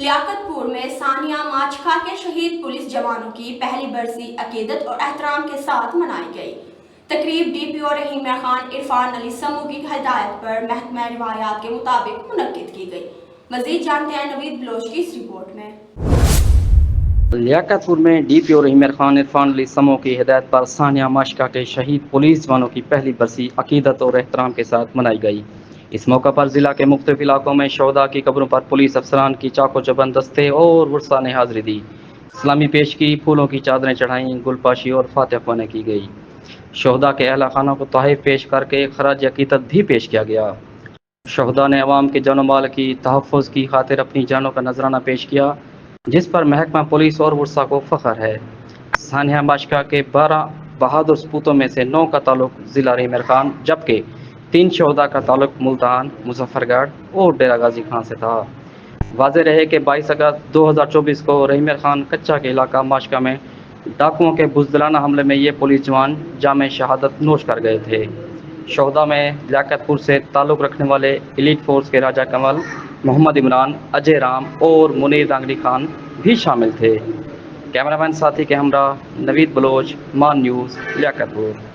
لیاقت پور میں ثانیہ ماچکھا کے شہید پولیس جوانوں کی پہلی برسی عقیدت اور احترام کے ساتھ منائی گئی۔ تقریب ڈی پی او رحیم خان عرفان علی سمو کی ہدایت پر محکمہ روایات کے مطابق منعقد کی گئی۔ مزید جانتے ہیں نوید بلوچ کی اس رپورٹ میں۔ لیاقت پور میں ڈی پی او رحیم خان عرفان علی سمو کی ہدایت پر ثانیہ ماچکھا کے شہید پولیس جوانوں کی پہلی برسی عقیدت اور احترام کے ساتھ منائی گئی۔ اس موقع پر ضلع کے مختلف علاقوں میں شہداء کی قبروں پر پولیس افسران کی چاق و چوبند دستے اور ورثاء نے حاضری دی، سلامی پیش کی، پھولوں کی چادریں چڑھائیں، گل پاشی اور فاتحہ خوانی کی گئی۔ شہداء کے اہل خانہ کو تحائف پیش کر کے خراج عقیدت بھی پیش کیا گیا۔ شہداء نے عوام کے جان و مال کی تحفظ کی خاطر اپنی جانوں کا نذرانہ پیش کیا، جس پر محکمہ پولیس اور ورثاء کو فخر ہے۔ ثانیہ ماچکھا کے 12 بہادر سپوتوں میں سے 9 کا تعلق ضلع رحیم خان، جبکہ 3 شہداء کا تعلق ملتان، مظفر گڑھ اور ڈیرہ غازی خان سے تھا۔ واضح رہے کہ 22 اگست 2024 کو رحیم خان کچا کے علاقہ ماچکھا میں ڈاکوؤں کے بزدلانہ حملے میں یہ پولیس جوان جام شہادت نوش کر گئے تھے۔ شہداء میں لیاقت پور سے تعلق رکھنے والے ایلیٹ فورس کے راجہ کنول، محمد عمران، اجے رام اور منیر رانگڑی خان بھی شامل تھے۔ کیمرہ مین ساتھی کے ہمراہ نوید بلوچ، مان نیوز، لیاقت پور۔